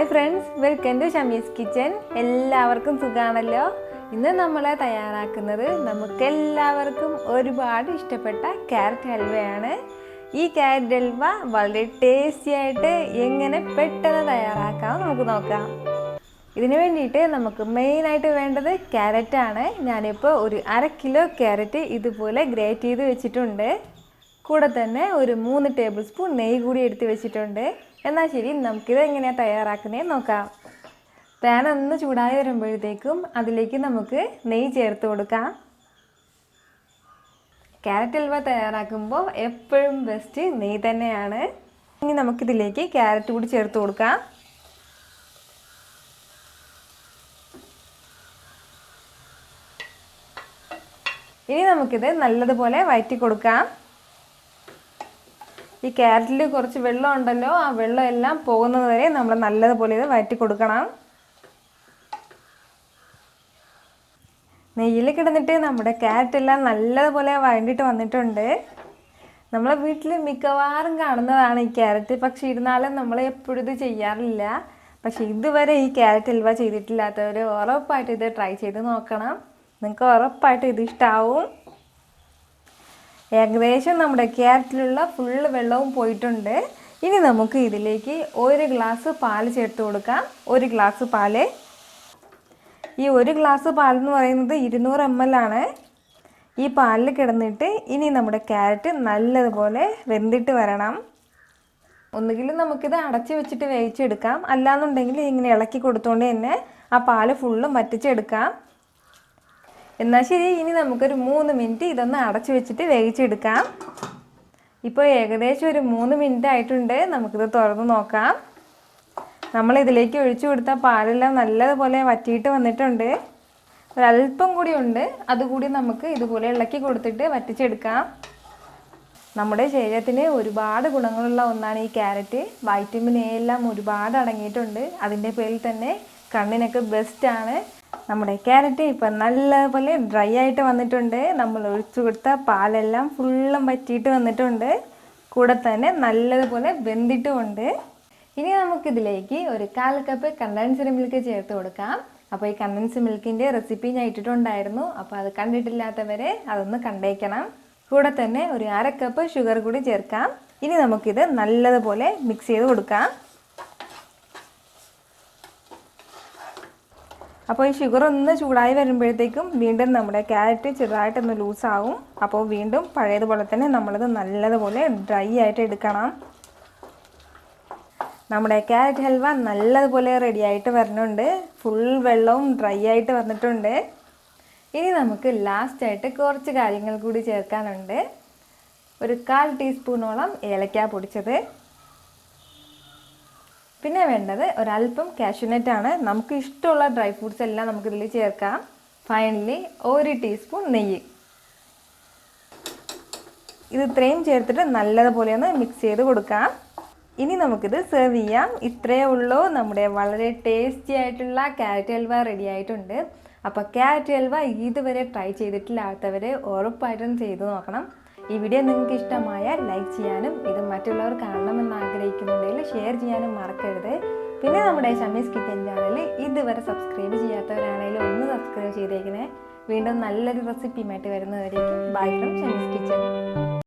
Hi friends, welcome to Shami's kitchen. എല്ലാവർക്കും സുഖമാണല്ലോ. ഇന്ന് നമ്മൾ തയ്യാറാക്കുന്നത് നമുക്കെല്ലാവർക്കും ഒരുപാട് ഇഷ്ടപ്പെട്ട ക്യാരറ്റ് ഹൽവയാണ്. ഈ ക്യാരറ്റ് ഹൽവ വളരെ ടേസ്റ്റി ആയിട്ട് എങ്ങനെ പെട്ടെന്ന് തയ്യാറാക്കാം നമുക്ക് നോക്കാം. ഇതിനു വേണ്ടിയിട്ട് നമുക്ക് മെയിനായിട്ട് വേണ്ടത് ക്യാരറ്റാണ്. ഞാനിപ്പോൾ ഒരു 1/2 കിലോ ക്യാരറ്റ് ഇതുപോലെ ഗ്രേറ്റ് ചെയ്ത് വെച്ചിട്ടുണ്ട്. കൂടെ തന്നെ ഒരു 3 ടേബിൾ സ്പൂൺ നെയ്യ് കൂടി എടുത്ത് വെച്ചിട്ടുണ്ട്. എന്നാൽ ശരി, നമുക്കിത് എങ്ങനെയാണ് തയ്യാറാക്കുന്നത് നോക്കാം. പാൻ ഒന്ന് ചൂടായി വരുമ്പോഴത്തേക്കും അതിലേക്ക് നമുക്ക് നെയ്യ് ചേർത്ത് കൊടുക്കാം. ക്യാരറ്റ് ഹൽവ തയ്യാറാക്കുമ്പോൾ എപ്പോഴും ബെസ്റ്റ് നെയ്യ് തന്നെയാണ്. ഇനി നമുക്കിതിലേക്ക് ക്യാരറ്റ് കൂടി ചേർത്ത് കൊടുക്കാം. ഇനി നമുക്കിത് നല്ലതുപോലെ വഴറ്റി കൊടുക്കാം. ഈ ക്യാരറ്റിൽ കുറച്ച് വെള്ളം ഉണ്ടല്ലോ, ആ വെള്ളം എല്ലാം പോകുന്നത് വരെ നമ്മൾ നല്ലതുപോലെ ഇത് വഴറ്റി കൊടുക്കണം. നെയ്യിൽ കിടന്നിട്ട് നമ്മുടെ ക്യാരറ്റ് എല്ലാം നല്ലതുപോലെ വഴണ്ടിട്ട് വന്നിട്ടുണ്ട്. നമ്മളെ വീട്ടിൽ മിക്കവാറും കാണുന്നതാണ് ഈ ക്യാരറ്റ്. പക്ഷേ ഇരുന്നാലും നമ്മൾ എപ്പോഴും ഇത് ചെയ്യാറില്ല. പക്ഷേ ഇതുവരെ ഈ ക്യാരറ്റ് ഹൽവ ചെയ്തിട്ടില്ലാത്തവർ ഉറപ്പായിട്ട് ഇത് ട്രൈ ചെയ്ത് നോക്കണം. നിങ്ങൾക്ക് ഉറപ്പായിട്ട് ഇത് ഇഷ്ടമാവും. ഏകദേശം നമ്മുടെ ക്യാരറ്റിലുള്ള ഫുള്ള് വെള്ളവും പോയിട്ടുണ്ട്. ഇനി നമുക്ക് ഇതിലേക്ക് 1 ഗ്ലാസ് പാൽ ചേർത്ത് കൊടുക്കാം. 1 ഗ്ലാസ് പാൽ. ഈ 1 ഗ്ലാസ് പാലെന്ന് പറയുന്നത് 200 ml ആണ്. ഈ പാലിൽ കിടന്നിട്ട് ഇനി നമ്മുടെ ക്യാരറ്റ് നല്ലതുപോലെ വെന്തിട്ട് വരണം. ഒന്നുകിൽ നമുക്കിത് അടച്ച് വെച്ചിട്ട് വേവിച്ചെടുക്കാം, അല്ലാന്നുണ്ടെങ്കിൽ ഇങ്ങനെ ഇളക്കി കൊടുത്തുകൊണ്ട് തന്നെ ആ പാല് ഫുള്ളും വറ്റിച്ചെടുക്കാം. എന്നാൽ ശരി, ഇനി നമുക്കൊരു 3 മിനിറ്റ് ഇതൊന്ന് അടച്ചു വെച്ചിട്ട് വേവിച്ചെടുക്കാം. ഇപ്പോൾ ഏകദേശം ഒരു 3 മിനിറ്റ് ആയിട്ടുണ്ട്. നമുക്കിത് തുറന്ന് നോക്കാം. നമ്മളിതിലേക്ക് ഒഴിച്ചു കൊടുത്ത പാലെല്ലാം നല്ലതുപോലെ വറ്റിയിട്ട് വന്നിട്ടുണ്ട്. ഒരല്പം കൂടി ഉണ്ട്, അതുകൂടി നമുക്ക് ഇതുപോലെ ഇളക്കി കൊടുത്തിട്ട് വറ്റിച്ചെടുക്കാം. നമ്മുടെ ശരീരത്തിന് ഒരുപാട് ഗുണങ്ങളുള്ള ഒന്നാണ് ഈ ക്യാരറ്റ്. വൈറ്റമിൻ എ എല്ലാം ഒരുപാട് അടങ്ങിയിട്ടുണ്ട്. അതിൻ്റെ പേരിൽ തന്നെ കണ്ണിനൊക്കെ ബെസ്റ്റാണ്. നമ്മുടെ ക്യാരറ്റ് ഇപ്പം നല്ലപോലെ ഡ്രൈ ആയിട്ട് വന്നിട്ടുണ്ട്. നമ്മൾ ഒഴിച്ചു കൊടുത്ത പാലെല്ലാം ഫുള്ളും വറ്റിയിട്ട് വന്നിട്ടുണ്ട്. കൂടെ തന്നെ നല്ലതുപോലെ വെന്തിട്ടുമുണ്ട്. ഇനി നമുക്കിതിലേക്ക് ഒരു 1/4 കപ്പ് കണ്ടൻസ്ഡ് മിൽക്ക് ചേർത്ത് കൊടുക്കാം. അപ്പോൾ ഈ കണ്ടൻസ്ഡ് മിൽക്കിൻ്റെ റെസിപ്പി ഞാൻ ഇട്ടിട്ടുണ്ടായിരുന്നു. അപ്പോൾ അത് കണ്ടിട്ടില്ലാത്തവരെ അതൊന്ന് കണ്ടേക്കണം. കൂടെ തന്നെ ഒരു 1/2 കപ്പ് ഷുഗർ കൂടി ചേർക്കാം. ഇനി നമുക്കിത് നല്ലതുപോലെ മിക്സ് ചെയ്ത് കൊടുക്കാം. അപ്പോൾ ഈ ഷുഗർ ഒന്ന് ചൂടായി വരുമ്പോഴത്തേക്കും വീണ്ടും നമ്മുടെ ക്യാരറ്റ് ചെറുതായിട്ടൊന്ന് ലൂസാവും. അപ്പോൾ വീണ്ടും പഴയതുപോലെ തന്നെ നമ്മളിത് നല്ലതുപോലെ ഡ്രൈ ആയിട്ട് എടുക്കണം. നമ്മുടെ ക്യാരറ്റ് ഹൽവ നല്ലതുപോലെ റെഡി ആയിട്ട് വരുന്നുണ്ട്. ഫുൾ വെള്ളവും ഡ്രൈ ആയിട്ട് വന്നിട്ടുണ്ട്. ഇനി നമുക്ക് ലാസ്റ്റായിട്ട് കുറച്ച് കാര്യങ്ങൾ കൂടി ചേർക്കാനുണ്ട്. ഒരു 1/4 ടീസ്പൂണോളം ഏലക്ക പൊടിച്ചത്, പിന്നെ വേണ്ടത് ഒരല്പം കാഷ്യൂനട്ടാണ്. നമുക്ക് ഇഷ്ടമുള്ള ഡ്രൈ ഫ്രൂട്ട്സ് എല്ലാം നമുക്കിതിൽ ചേർക്കാം. ഫൈനലി 1 ടീസ്പൂൺ നെയ്യ്. ഇത് ഇത്രയും ചേർത്തിട്ട് നല്ലതുപോലെ ഒന്ന് മിക്സ് ചെയ്ത് കൊടുക്കാം. ഇനി നമുക്കിത് സെർവ് ചെയ്യാം. ഇത്രയേ ഉള്ളൂ. നമ്മുടെ വളരെ ടേസ്റ്റി ആയിട്ടുള്ള ക്യാരറ്റ് ഹൽവ റെഡി ആയിട്ടുണ്ട്. അപ്പോൾ ക്യാരറ്റ് ഹൽവ ഇതുവരെ ട്രൈ ചെയ്തിട്ടില്ലാത്തവർ ഉറപ്പായിട്ടും ചെയ്ത് നോക്കണം. ഈ വീഡിയോ നിങ്ങൾക്ക് ഇഷ്ടമായാൽ ലൈക്ക് ചെയ്യാനും ഇത് മറ്റുള്ളവർ കാണണമെന്ന് ആഗ്രഹിക്കുന്നുണ്ടെങ്കിൽ ഷെയർ ചെയ്യാനും മറക്കരുത്. പിന്നെ നമ്മുടെ ഷമീസ് കിച്ചൻ ചാനൽ ഇതുവരെ സബ്സ്ക്രൈബ് ചെയ്യാത്തവരാണെങ്കിലും ഒന്ന് സബ്സ്ക്രൈബ് ചെയ്തേക്കണേ. വീണ്ടും നല്ലൊരു റെസിപ്പിയുമായിട്ട് വരുന്നവരേക്കും ബൈ ഫ്രം ഷമീസ് കിച്ചൻ.